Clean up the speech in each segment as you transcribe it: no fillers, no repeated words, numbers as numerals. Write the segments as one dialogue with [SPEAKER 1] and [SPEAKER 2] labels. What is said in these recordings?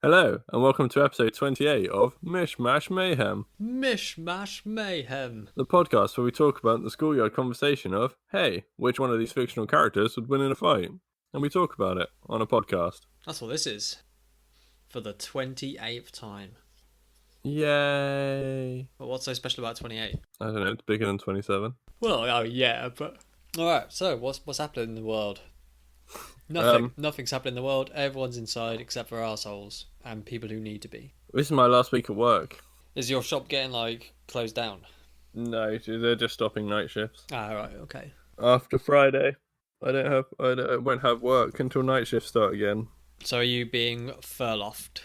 [SPEAKER 1] Hello, and welcome to episode 28 of Mish Mayhem,
[SPEAKER 2] Mish Mayhem.
[SPEAKER 1] the podcast where we talk about the schoolyard conversation of, hey, which one of these fictional characters would win in a fight? And we talk about it on a podcast.
[SPEAKER 2] That's what this is. For the 28th time.
[SPEAKER 1] Yay!
[SPEAKER 2] But what's so special about 28?
[SPEAKER 1] I don't know, it's bigger than 27.
[SPEAKER 2] Well, oh yeah, but... Alright, so what's happening in the world? Nothing's happening in the world. Everyone's inside except for arseholes and people who need to be.
[SPEAKER 1] This is my last week at work.
[SPEAKER 2] Is your shop getting, closed down?
[SPEAKER 1] No, they're just stopping night shifts.
[SPEAKER 2] Ah, right, okay.
[SPEAKER 1] After Friday, I won't have work until night shifts start again.
[SPEAKER 2] So are you being furloughed?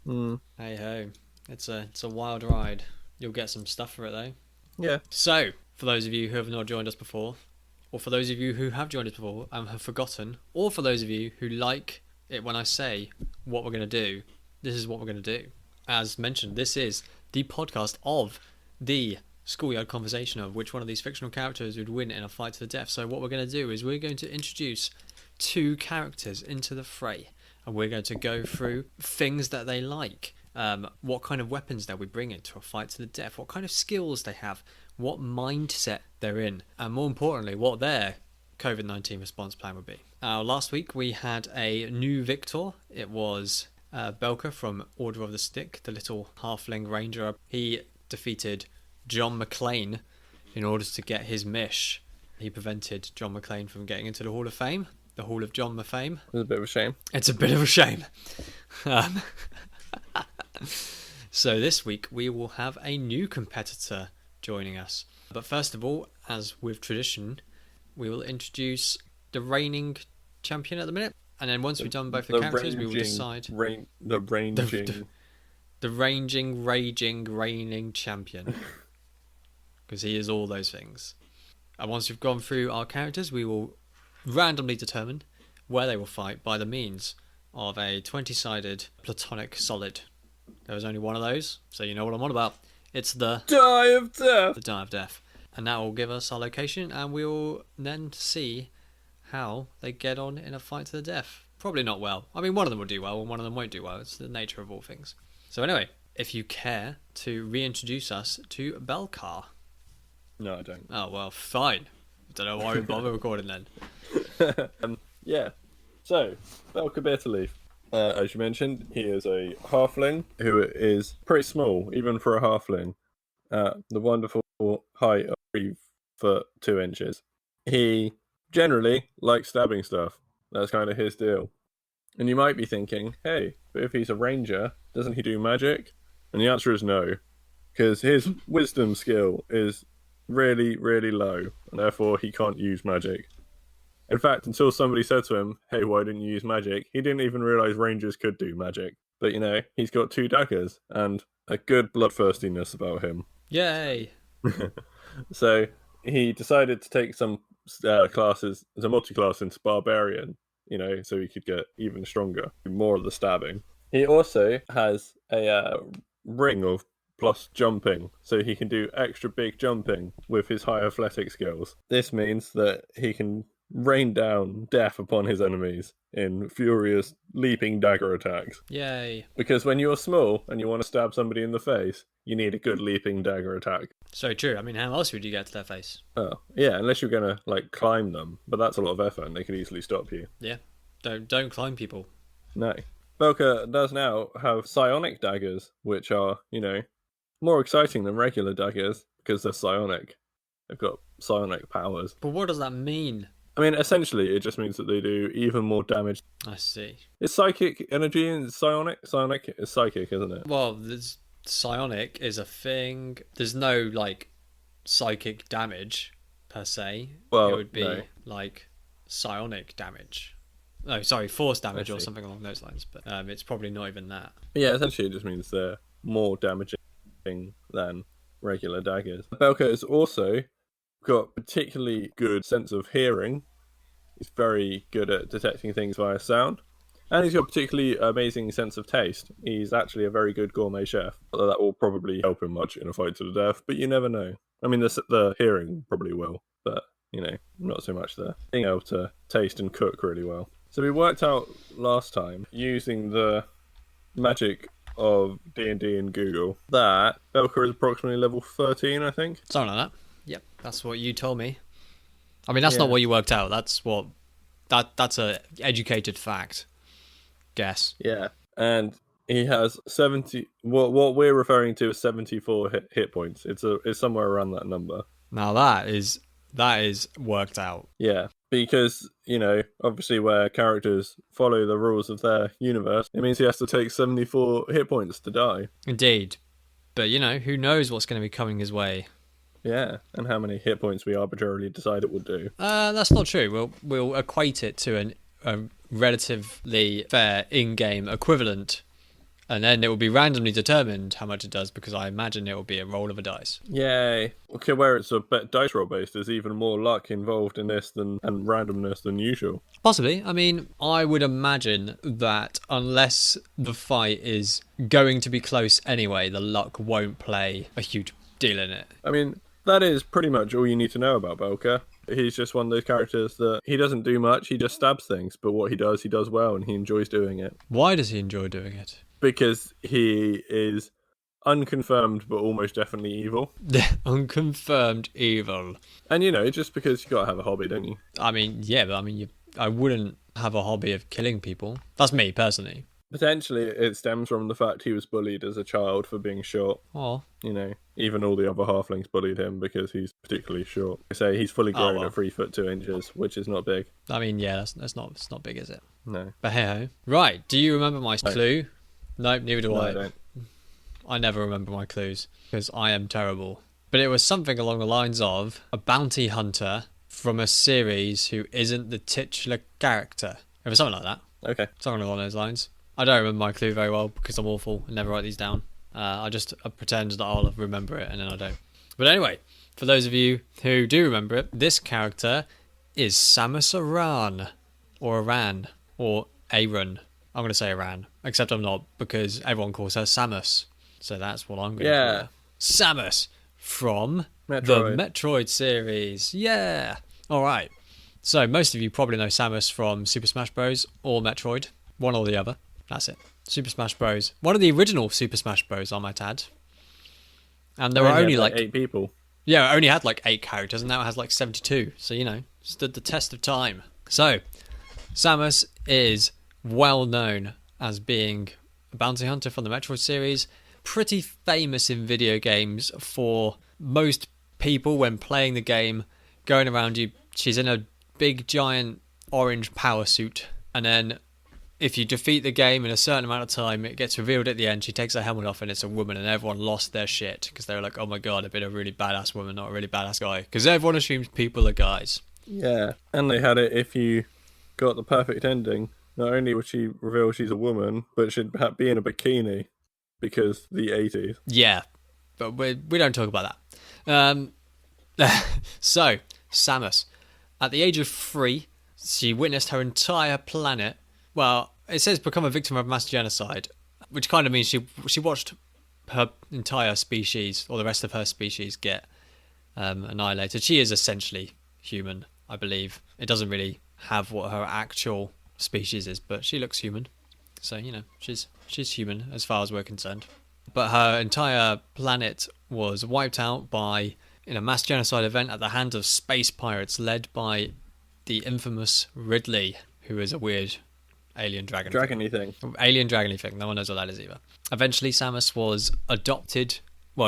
[SPEAKER 2] Hey ho. It's a wild ride. You'll get some stuff for it though.
[SPEAKER 1] Yeah.
[SPEAKER 2] So, for those of you who have not joined us before, or for those of you who have joined us before and have forgotten, or for those of you who like it when I say what we're going to do, this is what we're going to do. As mentioned, this is the podcast of the schoolyard conversation of which one of these fictional characters would win in a fight to the death. So what we're going to do is we're going to introduce two characters into the fray, and we're going to go through things that they like, what kind of weapons they'll be bringing to a fight to the death, what kind of skills they have, what mindset they're in, and more importantly, what their COVID-19 response plan would be. Last week we had a new victor. It was Belkar from Order of the Stick, the little halfling ranger. He defeated John McClane in order to get his Mish. He prevented John McClane from getting into the Hall of Fame, the Hall of John McFame.
[SPEAKER 1] It's a bit of a shame.
[SPEAKER 2] It's a bit of a shame. So this week we will have a new competitor joining us. But first of all, as with tradition, we will introduce the reigning champion at the minute. And then once we've done both the characters, we will decide...
[SPEAKER 1] The
[SPEAKER 2] raging, reigning champion. Because he is all those things. And once we've gone through our characters, we will randomly determine where they will fight by the means of a 20-sided platonic solid. There was only one of those, so you know what I'm on about. It's the
[SPEAKER 1] Die of Death!
[SPEAKER 2] The Die of Death. And that will give us our location, and we'll then see how they get on in a fight to the death. Probably not well. I mean, one of them will do well, and one of them won't do well. It's the nature of all things. So anyway, if you care to reintroduce us to Belkar.
[SPEAKER 1] No, I don't.
[SPEAKER 2] Oh, well, fine. I don't know why we bother recording then.
[SPEAKER 1] Yeah. So, Belkar Bitterleaf. As you mentioned, he is a halfling who is pretty small, even for a halfling. The wonderful height of 3 foot 2 inches. He generally likes stabbing stuff. That's kind of his deal. And you might be thinking, hey, but if he's a ranger, doesn't he do magic? And the answer is no, because his wisdom skill is really, really low, and therefore he can't use magic. In fact, until somebody said to him, hey, why didn't you use magic? He didn't even realise rangers could do magic. But, he's got 2 daggers and a good bloodthirstiness about him.
[SPEAKER 2] Yay!
[SPEAKER 1] So he decided to take some classes as a multi-class into Barbarian, so he could get even stronger, more of the stabbing. He also has a ring of plus jumping, so he can do extra big jumping with his high athletic skills. This means that he can rain down death upon his enemies in furious leaping dagger attacks.
[SPEAKER 2] Yay.
[SPEAKER 1] Because when you're small and you want to stab somebody in the face, you need a good leaping dagger attack.
[SPEAKER 2] So true. I mean, how else would you get to their face?
[SPEAKER 1] Oh, yeah, unless you're going to, climb them. But that's a lot of effort and they could easily stop you.
[SPEAKER 2] Yeah. Don't climb people.
[SPEAKER 1] No. Belkar does now have psionic daggers, which are, more exciting than regular daggers because they're psionic. They've got psionic powers.
[SPEAKER 2] But what does that mean?
[SPEAKER 1] I mean, essentially, it just means that they do even more damage.
[SPEAKER 2] I see.
[SPEAKER 1] It's psychic energy and psionic? Psionic is psychic, isn't it?
[SPEAKER 2] Well, psionic is a thing. There's no, psychic damage, per se.
[SPEAKER 1] Well,
[SPEAKER 2] it would be,
[SPEAKER 1] no.
[SPEAKER 2] psionic damage. No, sorry, force damage or something along those lines. But it's probably not even that.
[SPEAKER 1] Yeah, essentially, it just means they're more damaging than regular daggers. Belkar has also got particularly good sense of hearing. He's very good at detecting things via sound. And he's got a particularly amazing sense of taste. He's actually a very good gourmet chef. Although that will probably help him much in a fight to the death, but you never know. I mean, the hearing probably will, but, not so much the being able to taste and cook really well. So we worked out last time, using the magic of D&D and Google that Belkar is approximately level 13, I think.
[SPEAKER 2] Something like that. Yep, that's what you told me. I mean, that's not
[SPEAKER 1] Yeah.
[SPEAKER 2] what you worked out. That's a educated fact. Guess.
[SPEAKER 1] Yeah. And he has 70. What we're referring to as 74 hit points. It's somewhere around that number.
[SPEAKER 2] Now that is worked out.
[SPEAKER 1] Yeah, because, obviously where characters follow the rules of their universe, it means he has to take 74 hit points to die.
[SPEAKER 2] Indeed. But, who knows what's going to be coming his way.
[SPEAKER 1] Yeah, and how many hit points we arbitrarily decide it will do.
[SPEAKER 2] That's not true. We'll equate it to a relatively fair in-game equivalent, and then it will be randomly determined how much it does, because I imagine it will be a roll of a dice.
[SPEAKER 1] Yay. Okay, where it's a dice roll based, there's even more luck involved in this and randomness than usual.
[SPEAKER 2] Possibly. I mean, I would imagine that unless the fight is going to be close anyway, the luck won't play a huge deal in it.
[SPEAKER 1] I mean, that is pretty much all you need to know about Belkar. He's just one of those characters that he doesn't do much, he just stabs things, but what he does well, and he enjoys doing it.
[SPEAKER 2] Why does he enjoy doing it?
[SPEAKER 1] Because he is unconfirmed but almost definitely evil.
[SPEAKER 2] Unconfirmed evil.
[SPEAKER 1] And just because you gotta have a hobby, don't you?
[SPEAKER 2] I mean, yeah, but I wouldn't have a hobby of killing people. That's me, personally.
[SPEAKER 1] Potentially it stems from the fact he was bullied as a child for being short.
[SPEAKER 2] Oh.
[SPEAKER 1] Even all the other halflings bullied him because he's particularly short. They say he's fully grown
[SPEAKER 2] well.
[SPEAKER 1] at 3 foot 2 inches, which is not big.
[SPEAKER 2] I mean, yeah, it's not big, is it?
[SPEAKER 1] No.
[SPEAKER 2] But hey-ho. Right, do you remember my clue? Nope, neither do
[SPEAKER 1] No,
[SPEAKER 2] I.
[SPEAKER 1] I don't.
[SPEAKER 2] I never remember my clues, because I am terrible. But it was something along the lines of a bounty hunter from a series who isn't the titular character. It was something like that.
[SPEAKER 1] Okay.
[SPEAKER 2] Something along those lines. I don't remember my clue very well because I'm awful and never write these down. I just pretend that I'll remember it and then I don't. But anyway, for those of you who do remember it, this character is Samus Aran. Or Aran. Or Aran. I'm going to say Aran. Except I'm not, because everyone calls her Samus. So that's what I'm going to call her. Samus from
[SPEAKER 1] Metroid.
[SPEAKER 2] The Metroid series. Yeah. Alright. So most of you probably know Samus from Super Smash Bros. Or Metroid. One or the other. That's it. Super Smash Bros. One of the original Super Smash Bros, I might add. And there were only like
[SPEAKER 1] 8 people.
[SPEAKER 2] Yeah, it only had like 8 characters, and now it has like 72. So, stood the test of time. So, Samus is well known as being a bounty hunter from the Metroid series. Pretty famous in video games for most people when playing the game, going around you. She's in a big, giant orange power suit, and then if you defeat the game in a certain amount of time, it gets revealed at the end. She takes her helmet off and it's a woman, and everyone lost their shit because they were like, oh my god, I've been a really badass woman, not a really badass guy. Because everyone assumes people are guys.
[SPEAKER 1] Yeah, and they had it if you got the perfect ending. Not only would she reveal she's a woman, but she'd be in a bikini because the 80s.
[SPEAKER 2] Yeah, but we don't talk about that. So, Samus. At the age of 3, she witnessed her entire planet. Well, it says become a victim of mass genocide, which kind of means she watched her entire species, or the rest of her species, get annihilated. She is essentially human, I believe. It doesn't really have what her actual species is, but she looks human. So, she's human as far as we're concerned. But her entire planet was wiped out in a mass genocide event at the hands of space pirates led by the infamous Ridley, who is a weird alien dragon.
[SPEAKER 1] Dragony thing.
[SPEAKER 2] Alien dragony thing. No one knows what that is either. Eventually, Samus was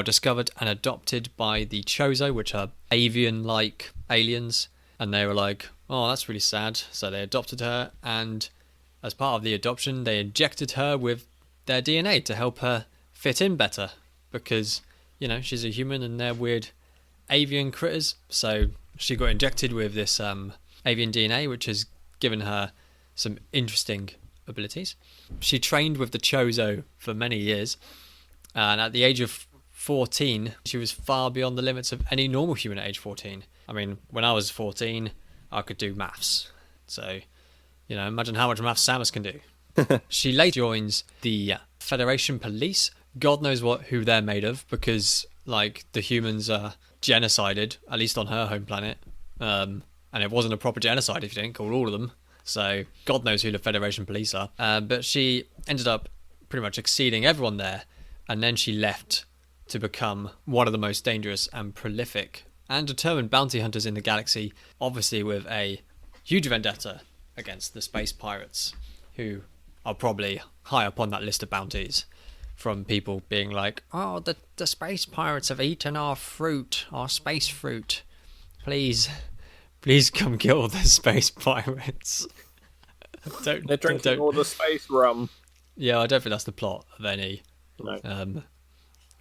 [SPEAKER 2] discovered and adopted by the Chozo, which are avian-like aliens. And they were like, oh, that's really sad. So they adopted her, and as part of the adoption, they injected her with their DNA to help her fit in better. Because, she's a human and they're weird avian critters. So she got injected with this avian DNA, which has given her some interesting abilities. She trained with the Chozo for many years, and at the age of 14, she was far beyond the limits of any normal human at age 14. I mean, when I was 14, I could do maths. So, imagine how much maths Samus can do. She later joins the Federation Police. God knows who they're made of, because, the humans are genocided, at least on her home planet. And it wasn't a proper genocide if you didn't call all of them. So, God knows who the Federation Police are. But she ended up pretty much exceeding everyone there. And then she left to become one of the most dangerous and prolific and determined bounty hunters in the galaxy, obviously with a huge vendetta against the space pirates, who are probably high up on that list of bounties from people being like, oh, the space pirates have eaten our fruit, our space fruit. Please come kill the space pirates.
[SPEAKER 1] They're drinking all the space rum.
[SPEAKER 2] Yeah, I don't think that's the plot of any
[SPEAKER 1] No.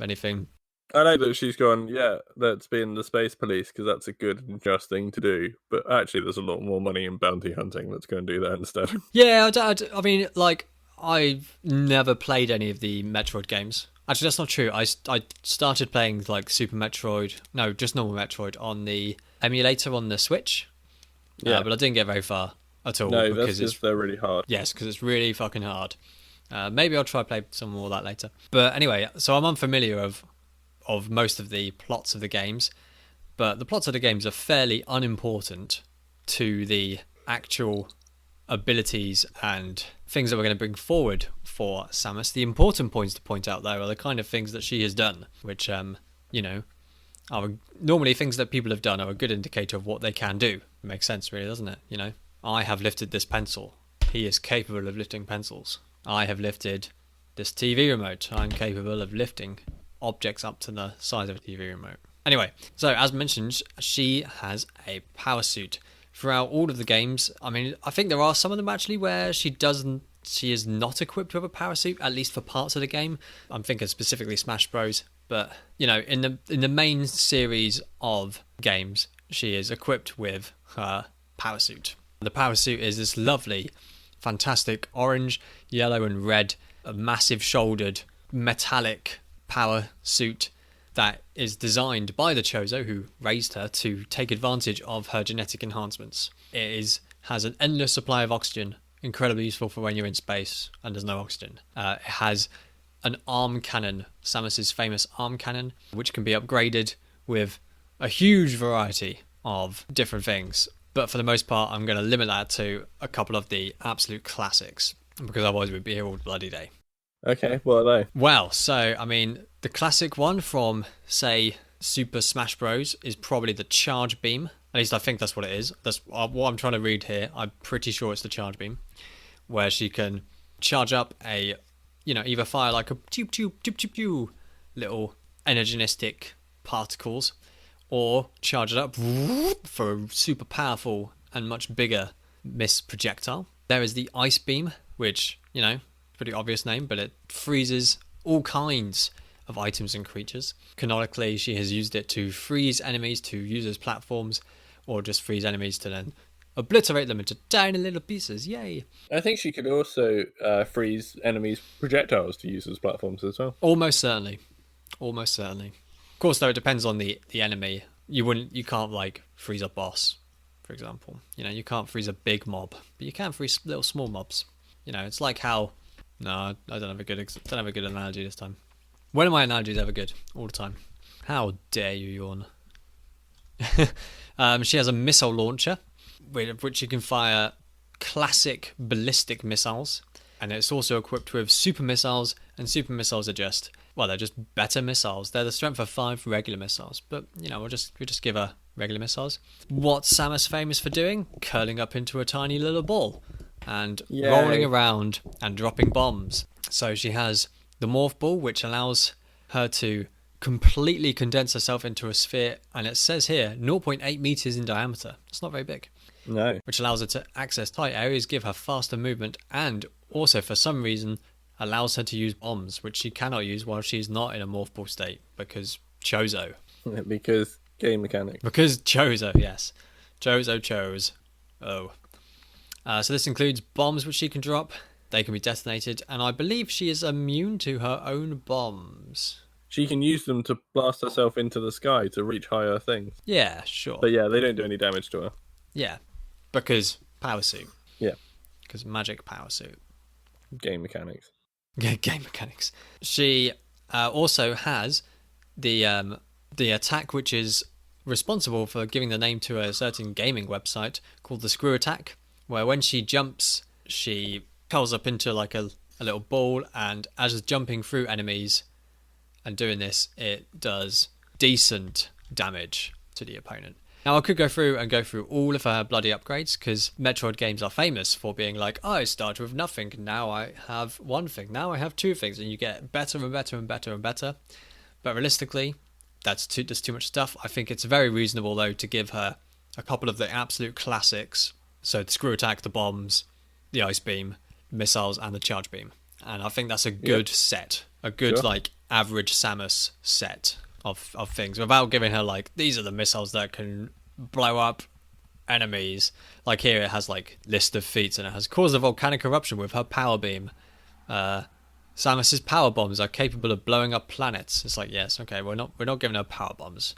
[SPEAKER 2] anything.
[SPEAKER 1] I know that she's gone, yeah, let's be in the space police because that's a good and just thing to do. But actually, there's a lot more money in bounty hunting. Let's go and do that instead.
[SPEAKER 2] Yeah, I mean, like, I've never played any of the Metroid games. Actually, that's not true. I started playing, like, Super Metroid, no, just normal Metroid on the emulator on the Switch. Yeah. But I didn't get very far at all.
[SPEAKER 1] No, that's because they're really hard.
[SPEAKER 2] Yes, because it's really fucking hard. Maybe I'll try play some more of that later. But anyway, so I'm unfamiliar of most of the plots of the games, but the plots of the games are fairly unimportant to the actual abilities and things that we're going to bring forward for Samus. The important points to point out, though, are the kind of things that she has done, which, are normally things that people have done are a good indicator of what they can do. It makes sense, really, doesn't it? I have lifted this pencil. He is capable of lifting pencils. I have lifted this TV remote. I'm capable of lifting objects up to the size of a TV remote. Anyway, so as mentioned, she has a power suit. Throughout all of the games, I mean, I think there are some of them actually where she is not equipped with a power suit, at least for parts of the game. I'm thinking specifically Smash Bros. But, in the main series of games, she is equipped with her power suit. The power suit is this lovely, fantastic orange, yellow and red, a massive shouldered, metallic power suit that is designed by the Chozo, who raised her, to take advantage of her genetic enhancements. It has an endless supply of oxygen, incredibly useful for when you're in space and there's no oxygen. It has an arm cannon, Samus's famous arm cannon, which can be upgraded with a huge variety of different things. But for the most part, I'm going to limit that to a couple of the absolute classics, because otherwise we'd be here all bloody day.
[SPEAKER 1] Okay, what are they?
[SPEAKER 2] Well, so, I mean, the classic one from, say, Super Smash Bros. Is probably the Charge Beam. At least I think that's what it is. That's what I'm trying to read here. I'm pretty sure it's the Charge Beam, where she can charge up either fire like a little energetic particles, or charge it up for a super powerful and much bigger Miss projectile. There is the Ice Beam, which, pretty obvious name, but it freezes all kinds of items and creatures. Canonically, she has used it to freeze enemies to use as platforms, or just freeze enemies to then obliterate them into tiny little pieces. Yay!
[SPEAKER 1] I think she could also freeze enemies' projectiles to use as platforms as well.
[SPEAKER 2] Almost certainly. Of course, though, it depends on the enemy. You can't like freeze a boss, for example. You can't freeze a big mob, but you can freeze little small mobs. It's like how. No, I don't have a good analogy this time. When are my analogies ever good? All the time. How dare you yawn? She has a missile launcher, with which you can fire classic ballistic missiles, and it's also equipped with super missiles, and super missiles are they're just better missiles. They're the strength of 5 regular missiles, but we'll just give her regular missiles. What's Samus famous for doing? Curling up into a tiny little ball and rolling around and dropping bombs. So she has the Morph Ball, which allows her to completely condense herself into a sphere, and it says here 0.8 meters in diameter. It's not very big.
[SPEAKER 1] No.
[SPEAKER 2] Which allows her to access tight areas, give her faster movement, and also for some reason allows her to use bombs, which she cannot use while she's not in a Morph Ball state, because Chozo.
[SPEAKER 1] Because game mechanics.
[SPEAKER 2] Because Chozo, yes. Chozo chose. Oh. So this includes bombs which she can drop. They can be detonated, and I believe she is immune to her own bombs.
[SPEAKER 1] She can use them to blast herself into the sky to reach higher things.
[SPEAKER 2] Yeah, sure.
[SPEAKER 1] But yeah, they don't do any damage to her.
[SPEAKER 2] Yeah, because power suit.
[SPEAKER 1] Yeah.
[SPEAKER 2] Because magic power suit.
[SPEAKER 1] Game mechanics.
[SPEAKER 2] Game mechanics. She also has the attack which is responsible for giving the name to a certain gaming website called the Screw Attack, where when she jumps, she curls up into like a a little ball, and as it's jumping through enemies and doing this, it does decent damage to the opponent. Now, I could go through all of her bloody upgrades, because Metroid games are famous for being like, oh, I started with nothing, now I have one thing, now I have two things, and you get better and better and better and better. But realistically, that's too much stuff. I think it's very reasonable, though, to give her a couple of the absolute classics. So the screw attack, the bombs, the ice beam, missiles, and the charge beam. And I think that's a good set. A good, average Samus set of things, without giving her, these are the missiles that can blow up enemies. Like here, it has, list of feats, and it has cause a volcanic eruption with her power beam. Samus's power bombs are capable of blowing up planets. It's yes, okay, we're not giving her power bombs.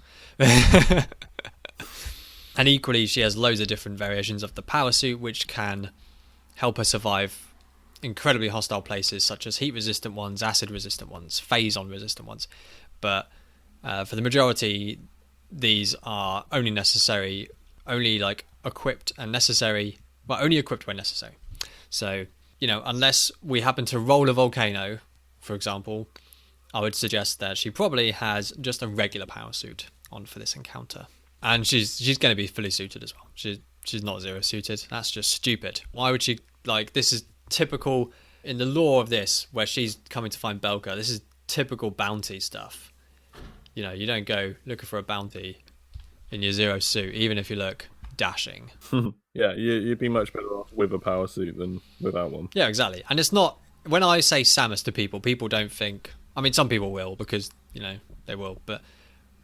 [SPEAKER 2] And equally, she has loads of different variations of the power suit, which can help her survive incredibly hostile places, such as heat-resistant ones, acid-resistant ones, phazon-resistant ones. But for the majority, these are only necessary, only equipped and necessary, well, only equipped when necessary. So, unless we happen to roll a volcano, for example, I would suggest that she probably has just a regular power suit on for this encounter. And she's going to be fully suited as well. She's not zero suited. That's just stupid. Why would she, this is typical in the lore of this, where she's coming to find Belkar. This is typical bounty stuff. You don't go looking for a bounty in your zero suit, even if you look dashing.
[SPEAKER 1] Yeah, you'd be much better off with a power suit than without one.
[SPEAKER 2] Yeah, exactly. And it's not, when I say Samus to people don't think, I mean, some people will, because, they will, but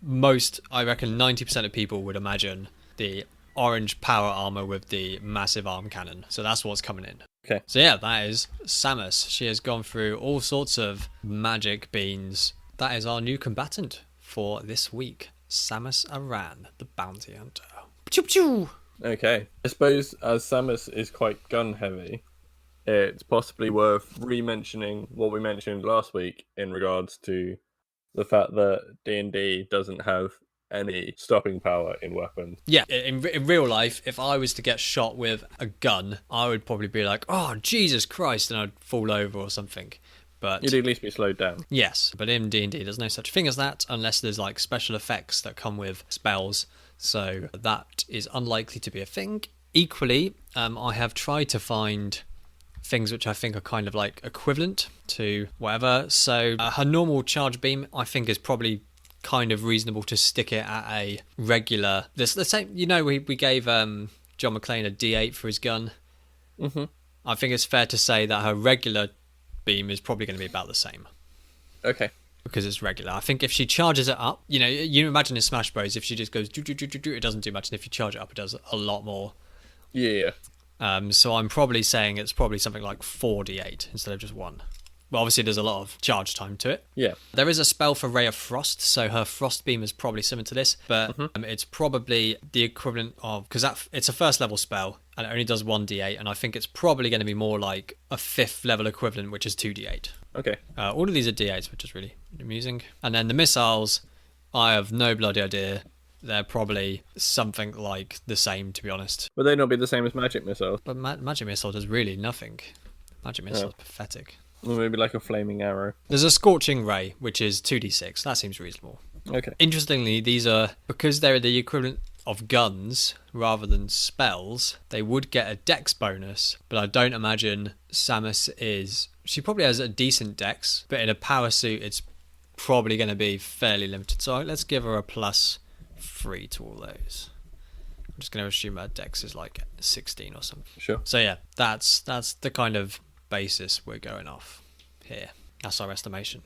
[SPEAKER 2] most, I reckon 90% of people would imagine the orange power armor with the massive arm cannon. So that's what's coming in.
[SPEAKER 1] Okay.
[SPEAKER 2] So yeah, that is Samus. She has gone through all sorts of magic beans. That is our new combatant for this week, Samus Aran, the bounty hunter. Choo-choo!
[SPEAKER 1] Okay. I suppose as Samus is quite gun heavy, it's possibly worth re-mentioning what we mentioned last week in regards to the fact that D&D doesn't have any stopping power in weapons.
[SPEAKER 2] Yeah, in real life, if I was to get shot with a gun, I would probably be like, oh, Jesus Christ, and I'd fall over or something. But
[SPEAKER 1] you'd at least be slowed down.
[SPEAKER 2] Yes, but in D&D, there's no such thing as that, unless there's special effects that come with spells. So that is unlikely to be a thing. Equally, I have tried to find things which I think are kind of equivalent to whatever. So her normal charge beam, I think, is probably kind of reasonable to stick it at a regular. The same, we gave John McClane a D8 for his gun.
[SPEAKER 1] Mm-hmm.
[SPEAKER 2] I think it's fair to say that her regular beam is probably going to be about the same.
[SPEAKER 1] Okay.
[SPEAKER 2] Because it's regular. I think if she charges it up, you imagine in Smash Bros, if she just goes do, it doesn't do much, and if you charge it up, it does a lot more.
[SPEAKER 1] Yeah.
[SPEAKER 2] So I'm probably saying it's probably something like 4d8 instead of just 1. Well, obviously there's a lot of charge time to it.
[SPEAKER 1] Yeah.
[SPEAKER 2] There is a spell for Ray of Frost, so her Frost Beam is probably similar to this, but it's probably the equivalent of, because it's a first level spell and it only does 1d8, and I think it's probably going to be more like a 5th level equivalent, which is 2d8.
[SPEAKER 1] Okay.
[SPEAKER 2] All of these are d8s, which is really amusing. And then the missiles, I have no bloody idea. They're probably something like the same, to be honest.
[SPEAKER 1] Would they not be the same as magic missiles?
[SPEAKER 2] But magic missile does really nothing. Magic missile is pathetic.
[SPEAKER 1] Or maybe like a flaming arrow.
[SPEAKER 2] There's a scorching ray, which is 2d6. That seems reasonable.
[SPEAKER 1] Okay.
[SPEAKER 2] Interestingly, these are, because they're the equivalent of guns rather than spells, they would get a dex bonus, but I don't imagine Samus is. She probably has a decent dex, but in a power suit, it's probably going to be fairly limited. So let's give her a +3 to all those. I'm just going to assume her dex is 16 or something.
[SPEAKER 1] Sure.
[SPEAKER 2] So yeah, that's the kind of basis we're going off here. That's our estimation.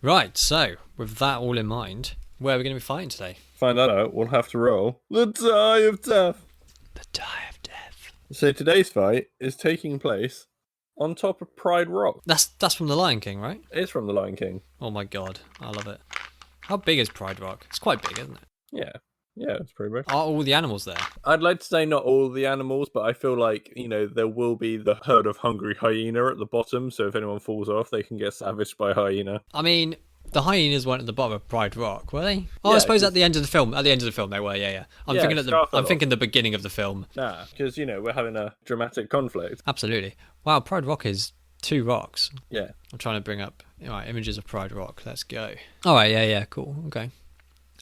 [SPEAKER 2] Right, so with that all in mind, where are we going to be fighting today?
[SPEAKER 1] Find that out, we'll have to roll the Die of Death.
[SPEAKER 2] The Die of Death.
[SPEAKER 1] So today's fight is taking place on top of Pride Rock.
[SPEAKER 2] That's from The Lion King, right?
[SPEAKER 1] It's from The Lion King.
[SPEAKER 2] Oh my god, I love it. How big is Pride Rock? It's quite big, isn't it?
[SPEAKER 1] Yeah, it's pretty big.
[SPEAKER 2] Are all the animals there?
[SPEAKER 1] I'd like to say not all the animals, but I feel like, there will be the herd of hungry hyena at the bottom, so if anyone falls off, they can get savaged by hyena.
[SPEAKER 2] I mean, the hyenas weren't at the bottom of Pride Rock, were they? Oh,
[SPEAKER 1] Yeah,
[SPEAKER 2] I suppose at the end of the film. At the end of the film, they were. Yeah. I'm thinking the beginning of the film.
[SPEAKER 1] Nah, because, we're having a dramatic conflict.
[SPEAKER 2] Absolutely. Wow, Pride Rock is 2 rocks.
[SPEAKER 1] Yeah.
[SPEAKER 2] I'm trying to bring up images of Pride Rock. Let's go. All right, yeah, cool. Okay.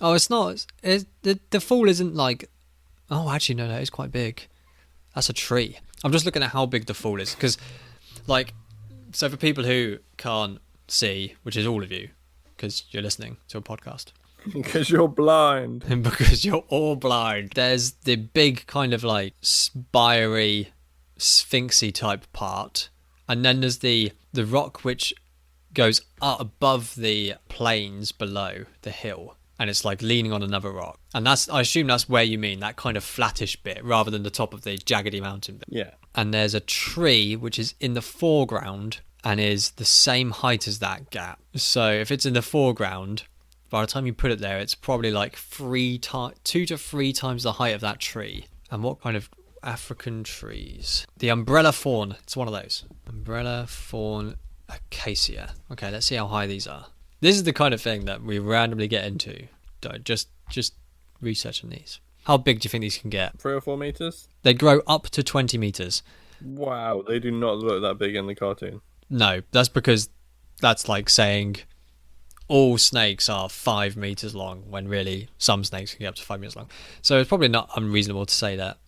[SPEAKER 2] Oh, it's not. The fall isn't like. Oh, actually, no, it's quite big. That's a tree. I'm just looking at how big the fall is because, like, so for people who can't see, which is all of you, because you're listening to a podcast.
[SPEAKER 1] Because you're blind.
[SPEAKER 2] And because you're all blind. There's the big kind of like spiry, sphinxy type part. And then there's the rock which goes up above the plains below the hill. And it's like leaning on another rock. And I assume that's where you mean, that kind of flattish bit, rather than the top of the jaggedy mountain bit.
[SPEAKER 1] Yeah.
[SPEAKER 2] And there's a tree which is in the foreground and is the same height as that gap. So if it's in the foreground, by the time you put it there, it's probably like 2 to 3 times the height of that tree. And what kind of African trees? The umbrella fawn. It's one of those. Umbrella fawn acacia. Okay, let's see how high these are. This is the kind of thing that we randomly get into. Just researching these. How big do you think these can get?
[SPEAKER 1] 3 or 4 meters?
[SPEAKER 2] They grow up to 20 meters.
[SPEAKER 1] Wow, they do not look that big in the cartoon.
[SPEAKER 2] No, that's because that's like saying all snakes are 5 meters long, when really some snakes can get up to 5 meters long. So it's probably not unreasonable to say that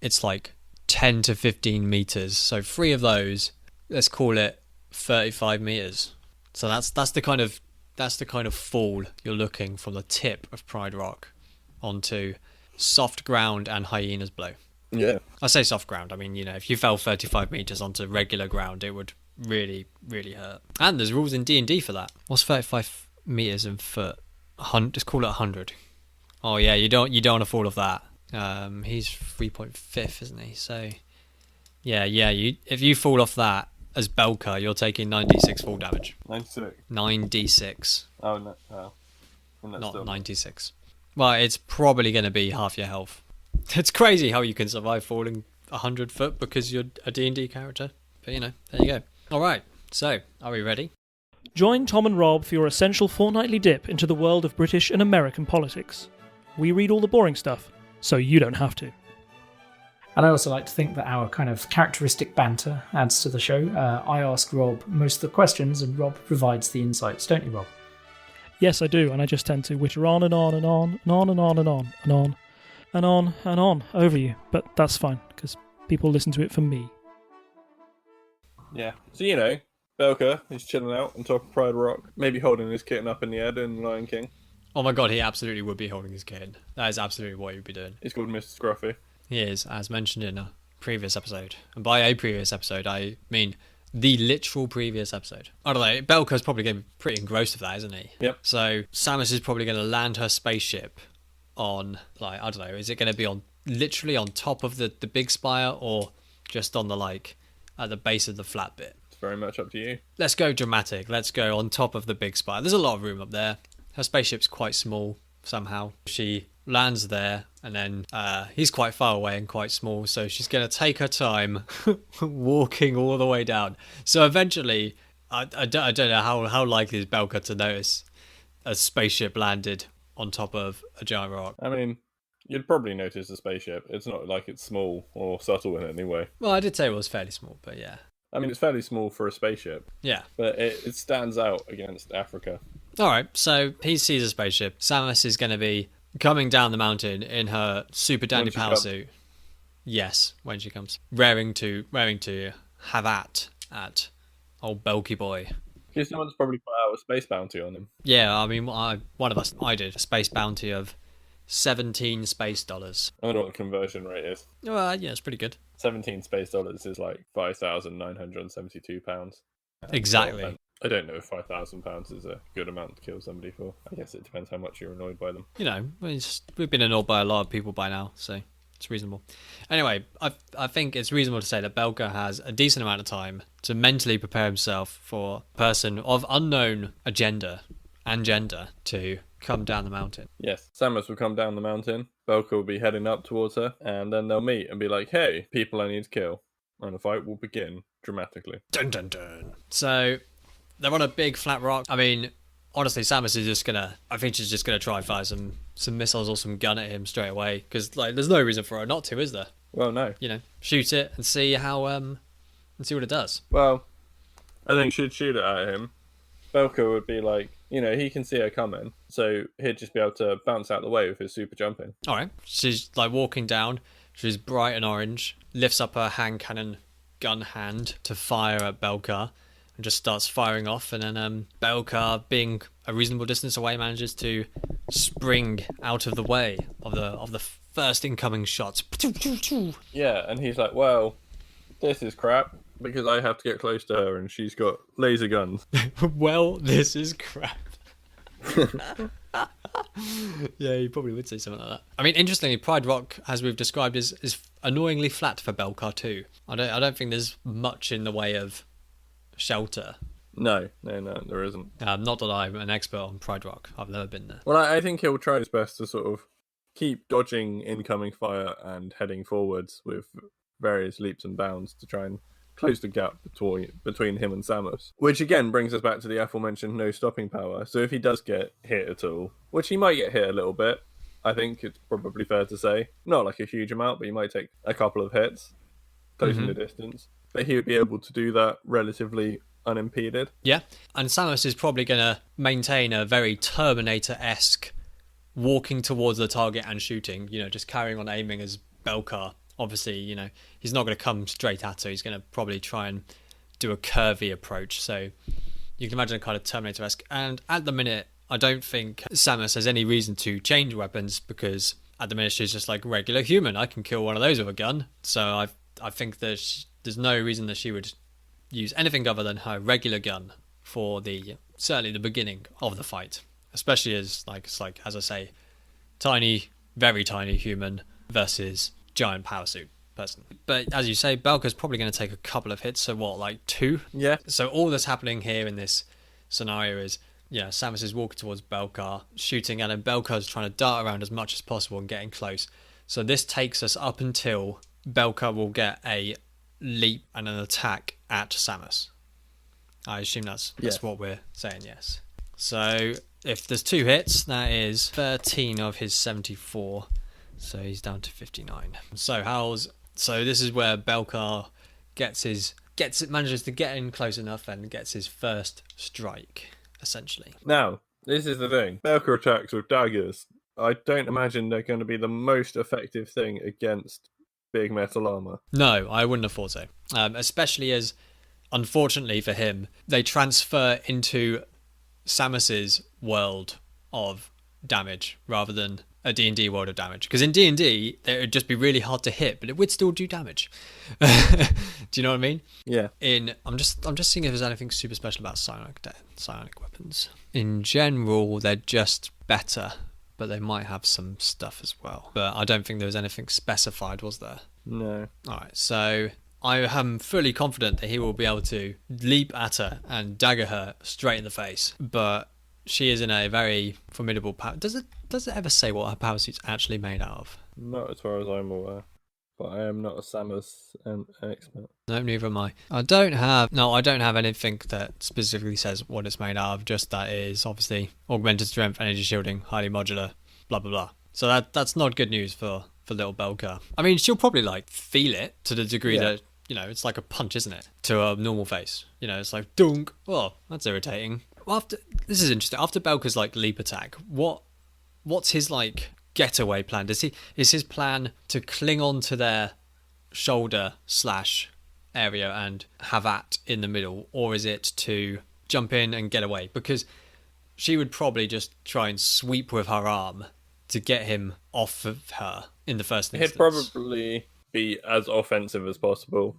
[SPEAKER 2] it's like 10 to 15 meters. So 3 of those, let's call it 35 meters. So that's the kind of fall you're looking from the tip of Pride Rock onto soft ground and hyenas blow.
[SPEAKER 1] Yeah.
[SPEAKER 2] I say soft ground. I mean, if you fell 35 meters onto regular ground, it would really, really hurt. And there's rules in D&D for that. What's 35 meters in foot? Just call it 100. Oh yeah, you don't want to fall off that. He's 3.5, isn't he? So yeah. If you fall off that as Belkar, you're taking 9d6 fall damage.
[SPEAKER 1] 96.
[SPEAKER 2] 9d6.
[SPEAKER 1] Oh no. Oh.
[SPEAKER 2] Not
[SPEAKER 1] still
[SPEAKER 2] 96. Well, it's probably going to be half your health. It's crazy how you can survive falling 100 foot because you're a D&D character. But there you go. All right, so are we ready?
[SPEAKER 3] Join Tom and Rob for your essential fortnightly dip into the world of British and American politics. We read all the boring stuff, so you don't have to.
[SPEAKER 4] And I also like to think that our kind of characteristic banter adds to the show. I ask Rob most of the questions, and Rob provides the insights, don't you, Rob?
[SPEAKER 3] Yes, I do, and I just tend to witter on and on and on and on and on and on and on and on and on over you. But that's fine, because people listen to it for me.
[SPEAKER 1] Yeah. So, Belkar is chilling out on top of Pride Rock, maybe holding his kitten up in the air in Lion King.
[SPEAKER 2] Oh my god, he absolutely would be holding his kid. That is absolutely what he would be doing.
[SPEAKER 1] He's called Mr. Scruffy.
[SPEAKER 2] He is, as mentioned in a previous episode. And by a previous episode, I mean the literal previous episode. I don't know, Belkar's probably going to be pretty engrossed with that, isn't he?
[SPEAKER 1] Yep.
[SPEAKER 2] So Samus is probably going to land her spaceship on, I don't know, is it going to be literally on top of the big spire, or just on at the base of the flat bit?
[SPEAKER 1] It's very much up to you.
[SPEAKER 2] Let's go dramatic. Let's go on top of the big spire. There's a lot of room up there. Her spaceship's quite small somehow. She lands there, and then he's quite far away and quite small, so she's going to take her time walking all the way down. So eventually, I don't know how likely is Belkar to notice a spaceship landed on top of a giant rock.
[SPEAKER 1] I mean, you'd probably notice the spaceship. It's not like it's small or subtle in any way.
[SPEAKER 2] Well, I did say it was fairly small, but yeah.
[SPEAKER 1] I mean, it's fairly small for a spaceship.
[SPEAKER 2] Yeah.
[SPEAKER 1] But it stands out against Africa.
[SPEAKER 2] Alright, so he sees a spaceship. Samus is going to be coming down the mountain in her super dandy power suit. Yes, when she comes. Raring to have at old Belky boy.
[SPEAKER 1] Because someone's probably put out a space bounty on him.
[SPEAKER 2] Yeah, I mean, I did a space bounty of 17 space dollars.
[SPEAKER 1] I wonder what the conversion rate is.
[SPEAKER 2] Well, yeah, it's pretty good.
[SPEAKER 1] 17 space dollars is like £5,972.
[SPEAKER 2] Exactly.
[SPEAKER 1] I don't know if £5,000 is a good amount to kill somebody for. I guess it depends how much you're annoyed by them.
[SPEAKER 2] We've been annoyed by a lot of people by now, so it's reasonable. Anyway, I think it's reasonable to say that Belkar has a decent amount of time to mentally prepare himself for a person of unknown agenda and gender to come down the mountain.
[SPEAKER 1] Yes, Samus will come down the mountain, Belkar will be heading up towards her, and then they'll meet and be like, hey, people I need to kill. And the fight will begin dramatically.
[SPEAKER 2] Dun dun dun. So they're on a big flat rock. I mean, honestly, Samus is she's just gonna try and fire some missiles or some gun at him straight away, because there's no reason for her not to, is there?
[SPEAKER 1] Well, no.
[SPEAKER 2] Shoot it and see how and see what it does.
[SPEAKER 1] Well, I think she'd shoot it at him. Belkar would be like, he can see her coming, so he'd just be able to bounce out the way with his super jumping.
[SPEAKER 2] All right. She's like walking down. She's bright and orange. Lifts up her hand cannon gun hand to fire at Belkar, and just starts firing off. And then Belkar, being a reasonable distance away, manages to spring out of the way of the first incoming shots.
[SPEAKER 1] Yeah, and he's like, well, this is crap, because I have to get close to her and she's got laser guns.
[SPEAKER 2] Well, this is crap. Yeah, you probably would say something like that. I mean, interestingly, Pride Rock, as we've described, is annoyingly flat for Belkar too. I don't think there's much in the way of shelter.
[SPEAKER 1] No, there isn't.
[SPEAKER 2] Not that I'm an expert on Pride Rock. I've never been there.
[SPEAKER 1] Well, I think he'll try his best to sort of keep dodging incoming fire and heading forwards with various leaps and bounds to try and close the gap between him and Samus. Which again brings us back to the aforementioned no stopping power. So if he does get hit at all, which he might get hit a little bit, I think it's probably fair to say. Not like a huge amount, but he might take a couple of hits, closing the distance. But he would be able to do that relatively unimpeded.
[SPEAKER 2] Yeah, and Samus is probably going to maintain a very Terminator-esque walking towards the target and shooting, just carrying on aiming as Belkar. Obviously, he's not going to come straight at her. He's going to probably try and do a curvy approach. So you can imagine a kind of Terminator-esque. And at the minute, I don't think Samus has any reason to change weapons, because at the minute she's just like regular human. I can kill one of those with a gun. So I think that there's no reason that she would use anything other than her regular gun for certainly the beginning of the fight. Especially as, as I say, tiny, very tiny human versus giant power suit person. But as you say, Belkar's probably going to take a couple of hits. So what, like 2?
[SPEAKER 1] Yeah.
[SPEAKER 2] So all that's happening here in this scenario is, Samus is walking towards Belkar, shooting at him. Belkar's trying to dart around as much as possible and getting close. So this takes us up until Belkar will get a leap and an attack at Samus. I assume that's what we're saying, yes. So if there's 2 hits, that is 13 of his 74. So he's down to 59. So this is where Belkar manages to get in close enough and gets his first strike, essentially.
[SPEAKER 1] Now, this is the thing. Belkar attacks with daggers. I don't imagine they're going to be the most effective thing against big metal armor.
[SPEAKER 2] No, I wouldn't have thought so. Especially as, unfortunately for him, they transfer into Samus's world of damage rather than a D&D world of damage. Because in D&D, it would just be really hard to hit, but it would still do damage. Do you know what I mean?
[SPEAKER 1] Yeah.
[SPEAKER 2] I'm just seeing if there's anything super special about psionic weapons. In general, they're just better, but they might have some stuff as well. But I don't think there was anything specified, was there?
[SPEAKER 1] No.
[SPEAKER 2] Alright, so I am fully confident that he will be able to leap at her and dagger her straight in the face. But she is in a very formidable power. Does it ever say what her power suit's actually made out of?
[SPEAKER 1] Not as far as I'm aware. But I am not a Samus expert.
[SPEAKER 2] No, neither am I. I don't have anything that specifically says what it's made out of. Just that it is obviously augmented strength, energy shielding, highly modular, blah blah blah. So that's not good news for little Belkar. I mean, she'll probably feel it to the degree that it's like a punch, isn't it, to a normal face? It's like dunk. Oh, that's irritating. Well, this is interesting. After Belkar's leap attack, what's his getaway plan? Is his plan to cling on to their shoulder / area and have at in the middle, or is it to jump in and get away? Because she would probably just try and sweep with her arm to get him off of her in the first instance.
[SPEAKER 1] He'd probably be as offensive as possible,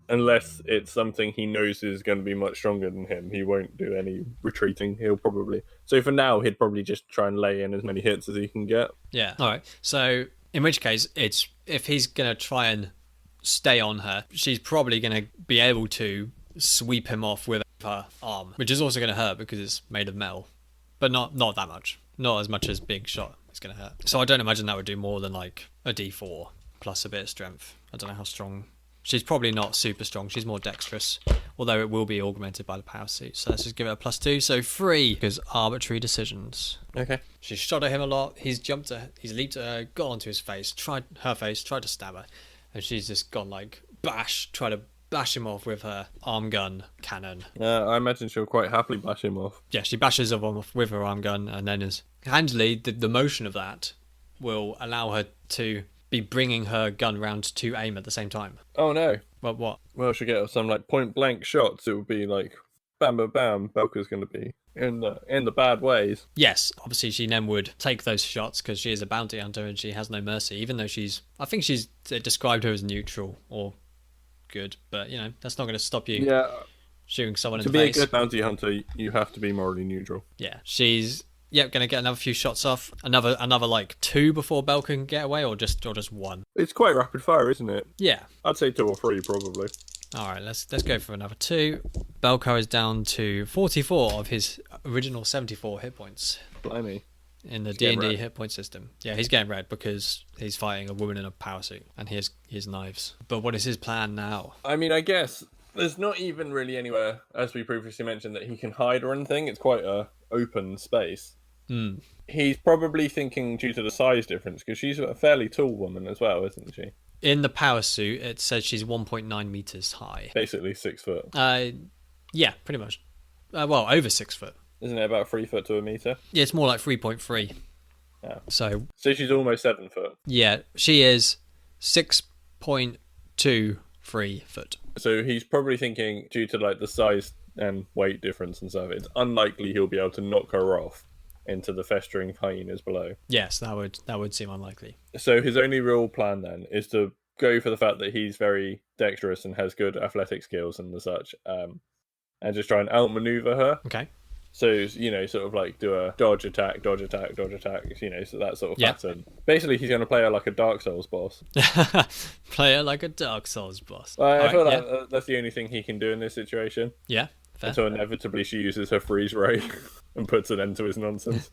[SPEAKER 1] unless it's something he knows is going to be much stronger than him. He won't do any retreating. So for now, he'd probably just try and lay in as many hits as he can get.
[SPEAKER 2] Yeah. All right. So in which case, if he's going to try and stay on her, she's probably going to be able to sweep him off with her arm, which is also going to hurt because it's made of metal, but not that much. Not as much as being shot is going to hurt. So I don't imagine that would do more than a D4 plus a bit of strength. I don't know how strong. She's probably not super strong. She's more dexterous, although it will be augmented by the power suit. So let's just give it a +2. So 3, because arbitrary decisions.
[SPEAKER 1] Okay.
[SPEAKER 2] She's shot at him a lot. He's jumped at her. He's leaped at her, got onto his face, tried to stab her. And she's just gone bash, try to bash him off with her arm gun cannon.
[SPEAKER 1] I imagine she'll quite happily bash him off.
[SPEAKER 2] Yeah, she bashes him off with her arm gun, and then handily the motion of that will allow her to be bringing her gun round to aim at the same time.
[SPEAKER 1] Oh no.
[SPEAKER 2] Well, what?
[SPEAKER 1] Well, she'll get some like point blank shots. It would be like bam, bam, bam. Belkar's going to be in the bad ways.
[SPEAKER 2] Yes, obviously she then would take those shots because she is a bounty hunter and she has no mercy. Even though I think she's described her as neutral or good, but that's not going to stop you shooting someone in the face.
[SPEAKER 1] To be a good bounty hunter, you have to be morally neutral.
[SPEAKER 2] Yeah, she's going to get another few shots off. Another like 2 before Belkar can get away, or just 1.
[SPEAKER 1] It's quite rapid fire, isn't it?
[SPEAKER 2] Yeah,
[SPEAKER 1] I'd say 2 or 3 probably.
[SPEAKER 2] All right, let's go for another 2. Belkar is down to 44 of his original 74 hit points.
[SPEAKER 1] Blimey.
[SPEAKER 2] In the D&D hit point system. Yeah, he's getting red because he's fighting a woman in a power suit and he has knives. But what is his plan now?
[SPEAKER 1] I mean, I guess there's not even really anywhere, as we previously mentioned, that he can hide or anything. It's quite a open space. He's probably thinking due to the size difference, because she's a fairly tall woman as well, isn't she?
[SPEAKER 2] In the power suit, it says she's 1.9 meters high.
[SPEAKER 1] Basically 6 foot.
[SPEAKER 2] Yeah, pretty much. Well, over 6 foot.
[SPEAKER 1] Isn't it about 3 foot to a meter?
[SPEAKER 2] Yeah, it's more like 3.3.
[SPEAKER 1] Yeah.
[SPEAKER 2] So
[SPEAKER 1] she's almost 7 foot.
[SPEAKER 2] Yeah, she is 6.23 foot.
[SPEAKER 1] So he's probably thinking, due to like the size and weight difference and stuff, it's unlikely he'll be able to knock her off into the festering hyenas below.
[SPEAKER 2] Yes, that would seem unlikely.
[SPEAKER 1] So his only real plan then is to go for the fact that he's very dexterous and has good athletic skills and the such, and just try and outmaneuver her.
[SPEAKER 2] Okay.
[SPEAKER 1] So, sort of like do a dodge attack, so that sort of pattern. Basically, he's going to play her like a Dark Souls boss.
[SPEAKER 2] Play her like a Dark Souls boss.
[SPEAKER 1] I feel like that's the only thing he can do in this situation.
[SPEAKER 2] Yeah, fair.
[SPEAKER 1] Until inevitably she uses her freeze ray and puts an end to his nonsense.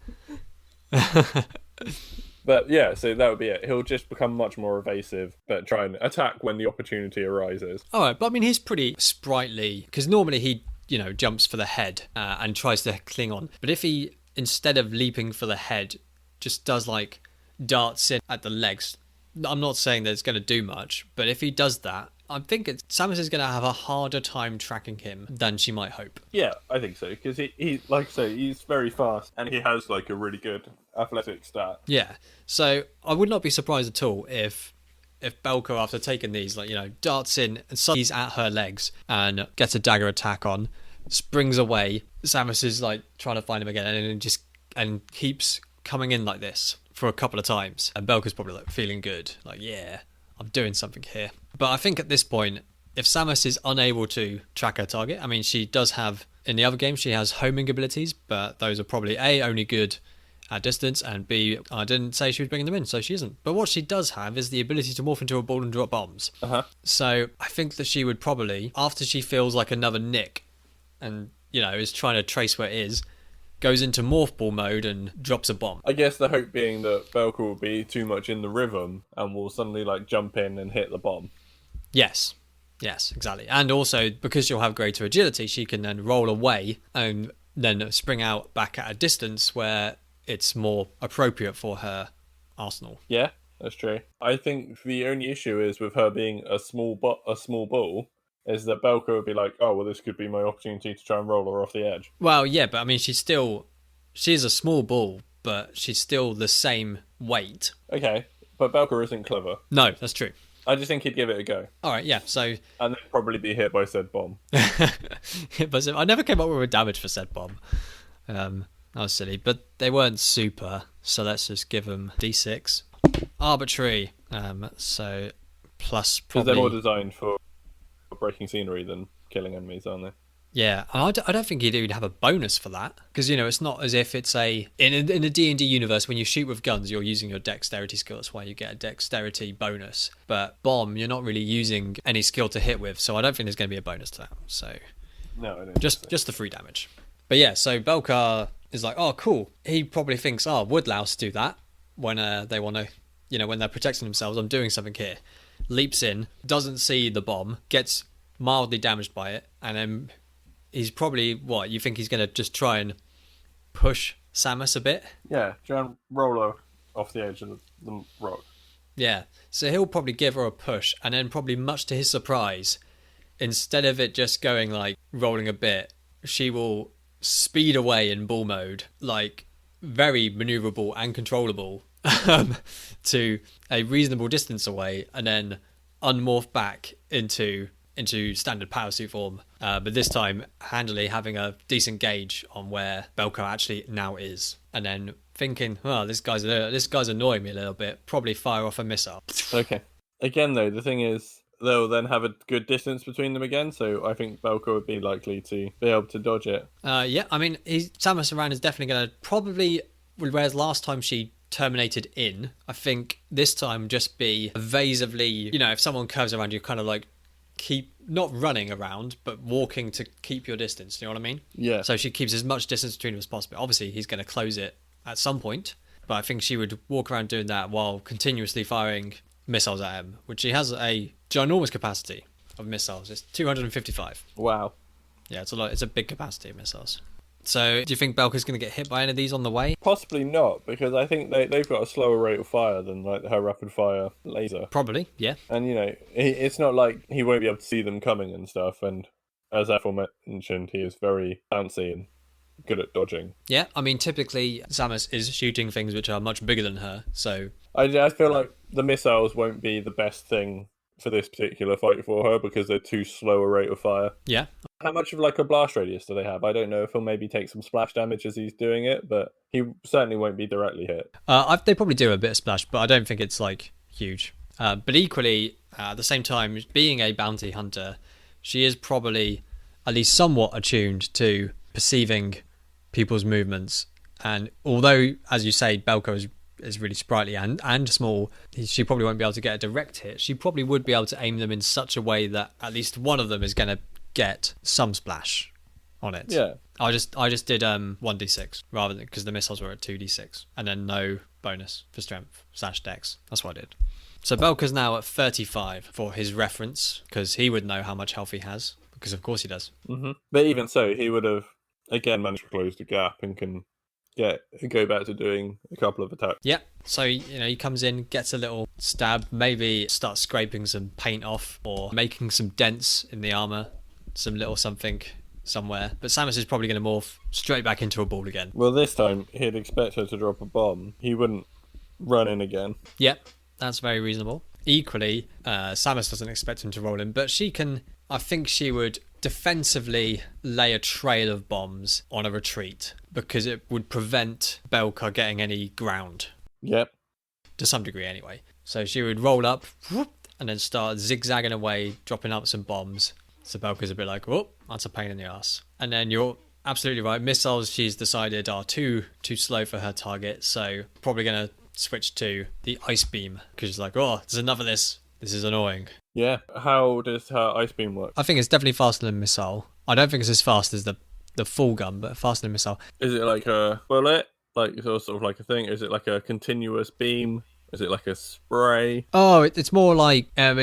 [SPEAKER 1] But yeah, so that would be it. He'll just become much more evasive, but try and attack when the opportunity arises.
[SPEAKER 2] All right, but I mean, he's pretty sprightly, because normally he jumps for the head and tries to cling on. But if he, instead of leaping for the head, just does like darts in at the legs, I'm not saying that it's going to do much, but if he does that, I think Samus is going to have a harder time tracking him than she might hope.
[SPEAKER 1] Yeah, I think so, because he like I say, he's very fast and he has like a really good athletic stat.
[SPEAKER 2] Yeah, so I would not be surprised at all if Belkar, after taking these, darts in and suddenly he's at her legs and gets a dagger attack on, springs away. Samus is trying to find him again and keeps coming in like this for a couple of times. And Belkar's probably feeling good, yeah, I'm doing something here. But I think at this point, if Samus is unable to track her target, I mean, she does have, in the other game, she has homing abilities, but those are probably A, only good at distance, and B, I didn't say she was bringing them in, so she isn't. But what she does have is the ability to morph into a ball and drop bombs. So I think that she would probably, after she feels like another nick and is trying to trace where it is, goes into morph ball mode and drops a bomb.
[SPEAKER 1] I guess the hope being that Belkar will be too much in the rhythm and will suddenly jump in and hit the bomb.
[SPEAKER 2] Yes, exactly. And also, because she'll have greater agility, she can then roll away and then spring out back at a distance where it's more appropriate for her arsenal.
[SPEAKER 1] Yeah, that's true. I think the only issue is with her being a small ball, is that Belkar would be like, oh, well, this could be my opportunity to try and roll her off the edge.
[SPEAKER 2] Well, yeah, but I mean, she's a small ball, but she's still the same weight. Okay,
[SPEAKER 1] but Belkar isn't clever.
[SPEAKER 2] No, that's true.
[SPEAKER 1] I just think he'd give it a go.
[SPEAKER 2] All right, yeah, so...
[SPEAKER 1] And then probably be hit by said bomb.
[SPEAKER 2] I never came up with a damage for said bomb. That was silly, but they weren't super, so let's just give them D6. Arbitrary, so plus probably...
[SPEAKER 1] Because they're more designed for breaking scenery than killing enemies, aren't they?
[SPEAKER 2] Yeah, I don't think he'd even have a bonus for that, because it's not as if it's in a D&D universe, when you shoot with guns, you're using your dexterity skill. That's why you get a dexterity bonus. But bomb, you're not really using any skill to hit with, so I don't think there's going to be a bonus to that. So
[SPEAKER 1] no, I don't.
[SPEAKER 2] Just the 3 damage. But yeah, so Belkar is like, oh, cool. He probably thinks, oh, woodlouse do that when they want to, when they're protecting themselves. I'm doing something here. Leaps in, doesn't see the bomb, gets mildly damaged by it, and then he's probably, you think he's going to just try and push Samus a bit?
[SPEAKER 1] Yeah, try and roll her off the edge of the rock.
[SPEAKER 2] Yeah, so he'll probably give her a push, and then probably much to his surprise, instead of it just going like rolling a bit, she will speed away in ball mode, like very maneuverable and controllable, to a reasonable distance away, and then unmorph back into standard power suit form. But this time, handily having a decent gauge on where Belkar actually now is, and then thinking, "Oh, this guy's annoying me a little bit. Probably fire off a missile."
[SPEAKER 1] Okay. Again, though, the thing is, they'll then have a good distance between them again, so I think Belkar would be likely to be able to dodge it.
[SPEAKER 2] Yeah, I mean, Samus Aran is definitely going to probably, whereas last time she terminated in, I think this time just be evasively, you know, if someone curves around you, kind of like keep not running around, but walking to keep your distance. You know what I mean?
[SPEAKER 1] Yeah.
[SPEAKER 2] So she keeps as much distance between them as possible. Obviously, he's going to close it at some point, but I think she would walk around doing that while continuously firing missiles at him, which he has a ginormous capacity of missiles. It's 255.
[SPEAKER 1] Wow.
[SPEAKER 2] Yeah, it's a lot. It's a big capacity of missiles. So, do you think Belkar's going to get hit by any of these on the way?
[SPEAKER 1] Possibly not, because I think they've got a slower rate of fire than like her rapid fire laser.
[SPEAKER 2] Probably, yeah.
[SPEAKER 1] And you know, it's not like he won't be able to see them coming and stuff. And as Ethel mentioned, he is very bouncy and good at dodging.
[SPEAKER 2] Yeah, I mean, typically Samus is shooting things which are much bigger than her, so...
[SPEAKER 1] I feel like the missiles won't be the best thing for this particular fight for her because they're too slow a rate of fire.
[SPEAKER 2] Yeah.
[SPEAKER 1] How much of like a blast radius do they have? I don't know if he'll maybe take some splash damage as he's doing it, but he certainly won't be directly hit.
[SPEAKER 2] They probably do a bit of splash, but I don't think it's like huge. But equally, at the same time, being a bounty hunter, she is probably at least somewhat attuned to perceiving people's movements. And although, as you say, Belkar is really sprightly and small, she probably won't be able to get a direct hit. She probably would be able to aim them in such a way that at least one of them is going to get some splash on it.
[SPEAKER 1] Yeah.
[SPEAKER 2] I just did 1d6 rather than, because the missiles were at 2d6 and then no bonus for strength / dex. That's what I did. So Belkar's now at 35 for his reference, because he would know how much health he has, because of course he does.
[SPEAKER 1] Mm-hmm. But even so, he would have again managed to close the gap and can go back to doing a couple of attacks.
[SPEAKER 2] Yeah, so you know, he comes in, gets a little stab, maybe starts scraping some paint off or making some dents in the armor, some little something somewhere. But Samus is probably going to morph straight back into a ball again.
[SPEAKER 1] Well, this time he'd expect her to drop a bomb. He wouldn't run in again.
[SPEAKER 2] Yep, that's very reasonable. Equally, Samus doesn't expect him to roll in, but she can. I think she would defensively lay a trail of bombs on a retreat because it would prevent Belkar getting any ground.
[SPEAKER 1] Yep.
[SPEAKER 2] To some degree, anyway. So she would roll up and then start zigzagging away, dropping up some bombs. So Belkar's a bit like, oh, that's a pain in the ass. And then you're absolutely right. Missiles, she's decided, are too slow for her target. So probably going to switch to the ice beam because she's like, oh, there's enough of this. This is annoying.
[SPEAKER 1] Yeah. How does her ice beam work?
[SPEAKER 2] I think it's definitely faster than missile. I don't think it's as fast as the full gun, but faster than missile.
[SPEAKER 1] Is it like a bullet? Like sort of like a thing? Is it like a continuous beam? Is it like a spray?
[SPEAKER 2] Oh, it's more like a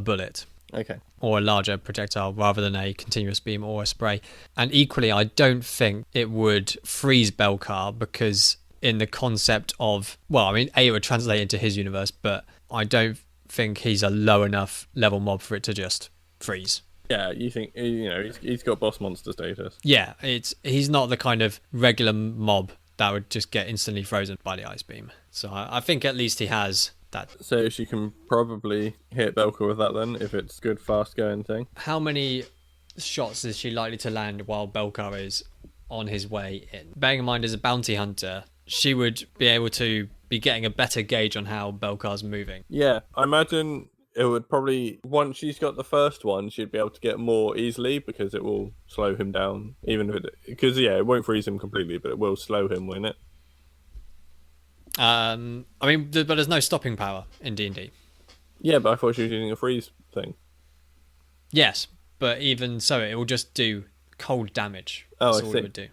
[SPEAKER 2] bullet.
[SPEAKER 1] Okay.
[SPEAKER 2] Or a larger projectile rather than a continuous beam or a spray. And equally, I don't think it would freeze Belkar because in the concept of, well, I mean, it would translate into his universe, but I don't think he's a low enough level mob for it to just freeze.
[SPEAKER 1] Yeah, you think, you know, he's got boss monster status.
[SPEAKER 2] Yeah, he's not the kind of regular mob that would just get instantly frozen by the ice beam. So I think at least he has that.
[SPEAKER 1] So she can probably hit Belkar with that then, if it's good fast going thing.
[SPEAKER 2] How many shots is she likely to land while Belkar is on his way in? Bearing in mind, as a bounty hunter, she would be able to be getting a better gauge on how Belkar's moving.
[SPEAKER 1] Yeah, I imagine it would probably, once she's got the first one, she'd be able to get more easily because it will slow him down. Even if because it won't freeze him completely, but it will slow him, won't it?
[SPEAKER 2] I mean, but there's no stopping power in D&D.
[SPEAKER 1] Yeah, but I thought she was using a freeze thing.
[SPEAKER 2] Yes, but even so, it will just do cold damage.
[SPEAKER 1] Oh,
[SPEAKER 2] That's
[SPEAKER 1] I
[SPEAKER 2] all
[SPEAKER 1] see.
[SPEAKER 2] it would do.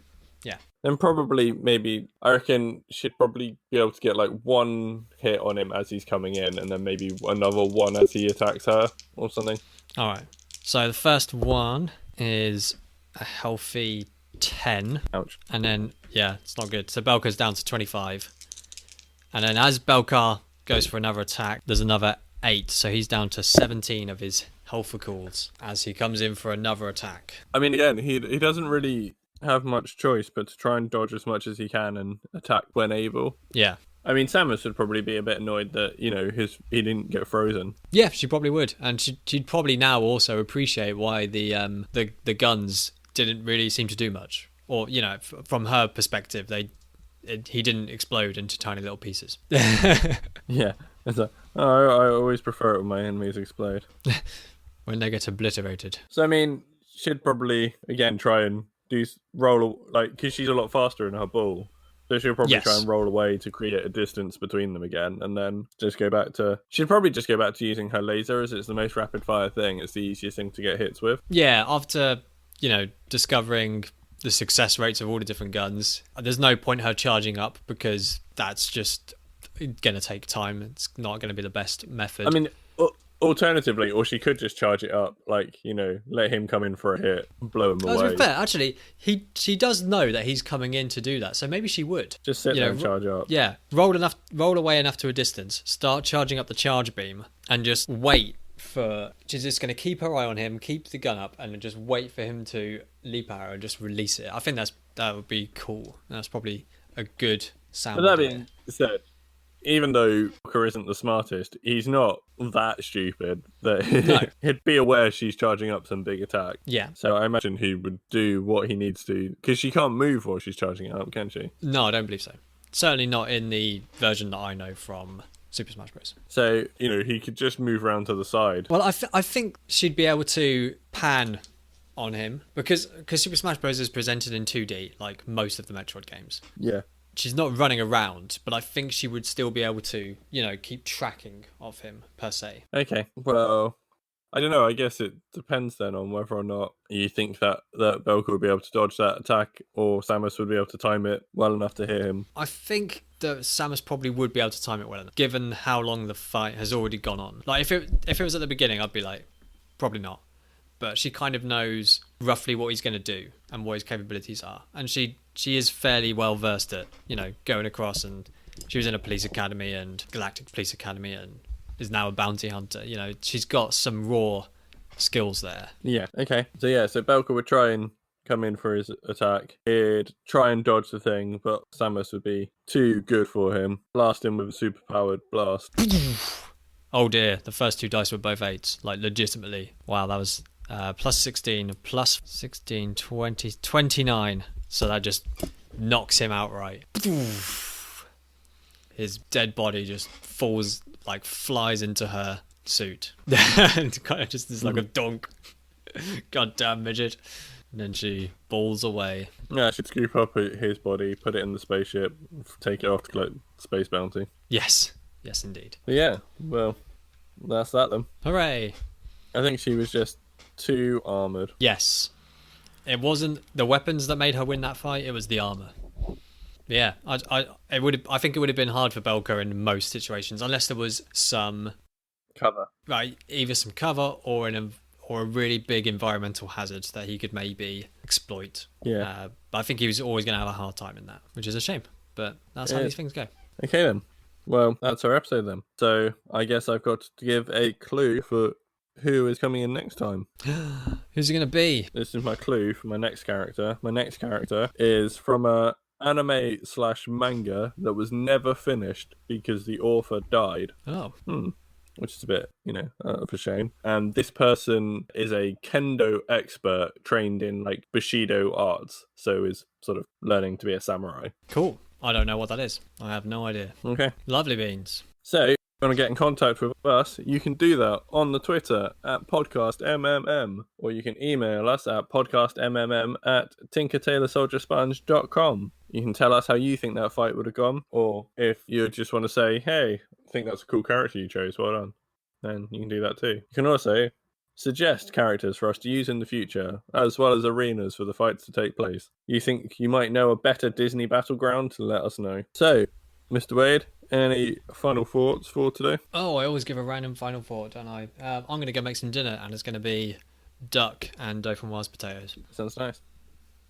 [SPEAKER 2] Yeah.
[SPEAKER 1] Then probably, maybe, I reckon she'd probably be able to get like one hit on him as he's coming in, and then maybe another one as he attacks her, or something.
[SPEAKER 2] All right. So the first one is a healthy 10.
[SPEAKER 1] Ouch.
[SPEAKER 2] And then, yeah, it's not good. So Belkar's down to 25. And then as Belkar goes for another attack, there's another 8. So he's down to 17 of his helpful calls as he comes in for another attack.
[SPEAKER 1] I mean, again, he doesn't really have much choice but to try and dodge as much as he can and attack when able.
[SPEAKER 2] Yeah.
[SPEAKER 1] I mean, Samus would probably be a bit annoyed that, he didn't get frozen.
[SPEAKER 2] Yeah, she probably would. And she'd probably now also appreciate why the guns didn't really seem to do much. Or, from her perspective, he didn't explode into tiny little pieces.
[SPEAKER 1] Yeah. It's like, I always prefer it when my enemies explode.
[SPEAKER 2] When they get obliterated.
[SPEAKER 1] So, I mean, she'd probably, again, try and roll, because she's a lot faster in her ball. So she'll probably try and roll away to create a distance between them again, and then just go back to... She'd probably just go back to using her laser, as it's the most rapid-fire thing. It's the easiest thing to get hits with.
[SPEAKER 2] Yeah, after, discovering the success rates of all the different guns, there's no point her charging up, because that's just going to take time. It's not going to be the best method.
[SPEAKER 1] I mean... Alternatively, or she could just charge it up, let him come in for a hit, blow him away.
[SPEAKER 2] To be fair, actually, she does know that he's coming in to do that, so maybe she would.
[SPEAKER 1] Just sit there and charge up.
[SPEAKER 2] Yeah, roll away enough to a distance, start charging up the charge beam, and just wait for... She's just going to keep her eye on him, keep the gun up, and just wait for him to leap at her and just release it. I think that would be cool. That's probably a good sound.
[SPEAKER 1] But that being said, even though Belkar isn't the smartest, he's not that stupid that he'd be aware she's charging up some big attack.
[SPEAKER 2] Yeah.
[SPEAKER 1] So I imagine he would do what he needs to, because she can't move while she's charging it up, can she?
[SPEAKER 2] No, I don't believe so. Certainly not in the version that I know from Super Smash Bros.
[SPEAKER 1] So, he could just move around to the side.
[SPEAKER 2] Well, I think she'd be able to pan on him, because Super Smash Bros. Is presented in 2D, like most of the Metroid games.
[SPEAKER 1] Yeah.
[SPEAKER 2] She's not running around, but I think she would still be able to, keep tracking of him, per se.
[SPEAKER 1] Okay, well, I don't know. I guess it depends then on whether or not you think that Belkar would be able to dodge that attack, or Samus would be able to time it well enough to hit him.
[SPEAKER 2] I think that Samus probably would be able to time it well enough, given how long the fight has already gone on. Like, if it was at the beginning, I'd be like, probably not. But she kind of knows roughly what he's going to do and what his capabilities are. And she is fairly well versed at, going across, and she was in a police academy and Galactic Police Academy and is now a bounty hunter. She's got some raw skills there.
[SPEAKER 1] Yeah, okay. So Belkar would try and come in for his attack. He'd try and dodge the thing, but Samus would be too good for him. Blast him with a super-powered blast.
[SPEAKER 2] Oh dear, the first two dice were both 8s, like legitimately. Wow, that was... plus 16, plus 16, 20, 29. So that just knocks him outright. His dead body just flies into her suit. And kind of just is like a donk. Goddamn midget. And then she balls away.
[SPEAKER 1] Yeah, she'd scoop up his body, put it in the spaceship, take it off to collect space bounty.
[SPEAKER 2] Yes. Yes, indeed.
[SPEAKER 1] But yeah, well, that's that then.
[SPEAKER 2] Hooray.
[SPEAKER 1] I think she was just too armoured.
[SPEAKER 2] Yes. It wasn't the weapons that made her win that fight, it was the armour. Yeah, I think it would have been hard for Belkar in most situations, unless there was some
[SPEAKER 1] cover.
[SPEAKER 2] Right, either some cover or a really big environmental hazard that he could maybe exploit.
[SPEAKER 1] Yeah.
[SPEAKER 2] But I think he was always going to have a hard time in that, which is a shame. But that's how these things go.
[SPEAKER 1] Okay then. Well, that's our episode then. So I guess I've got to give a clue for who is coming in next time.
[SPEAKER 2] Who's it going to be?
[SPEAKER 1] This is my clue for my next character. My next character is from a anime/manga that was never finished because the author died.
[SPEAKER 2] Oh.
[SPEAKER 1] Which is a bit, of a shame. And this person is a kendo expert trained in Bushido arts, so is sort of learning to be a samurai.
[SPEAKER 2] Cool. I don't know what that is. I have no idea.
[SPEAKER 1] Okay.
[SPEAKER 2] Lovely beans.
[SPEAKER 1] So, if you want to get in contact with us, you can do that on the Twitter at podcastmmm, or you can email us at podcastmmm@tinkertailorsoldiersponge.com. You can tell us how you think that fight would have gone, or if you just want to say, hey, I think that's a cool character you chose, well done, then you can do that too. You can also suggest characters for us to use in the future, as well as arenas for the fights to take place. You think you might know a better Disney battleground? Let us know. So, Mr. Wade, any final thoughts for today?
[SPEAKER 2] Oh, I always give a random final thought, don't I? I'm going to go make some dinner, and it's going to be duck and dauphinoise potatoes.
[SPEAKER 1] Sounds nice.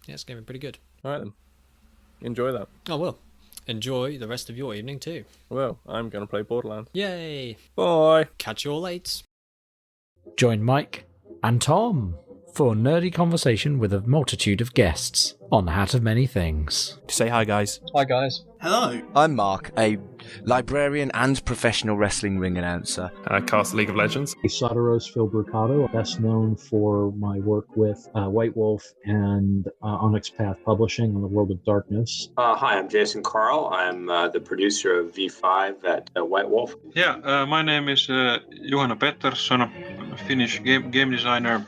[SPEAKER 2] Yeah, it's going to be pretty good.
[SPEAKER 1] All right then. Enjoy that.
[SPEAKER 2] Oh, well. Enjoy the rest of your evening too.
[SPEAKER 1] Well, I'm going to play Borderlands.
[SPEAKER 2] Yay!
[SPEAKER 1] Bye!
[SPEAKER 2] Catch you all later.
[SPEAKER 4] Join Mike and Tom for nerdy conversation with a multitude of guests on Hat of Many Things.
[SPEAKER 5] Say hi, guys.
[SPEAKER 2] Hi, guys.
[SPEAKER 6] Hello.
[SPEAKER 5] I'm Mark, a librarian and professional wrestling ring announcer.
[SPEAKER 1] I cast League of Legends.
[SPEAKER 7] Soteros Filbricato, best known for my work with White Wolf and Onyx Path Publishing on the World of Darkness.
[SPEAKER 8] Hi, I'm Jason Carl. I'm the producer of V5 at White Wolf.
[SPEAKER 9] My name is Johanna Pettersson. I'm a Finnish game designer.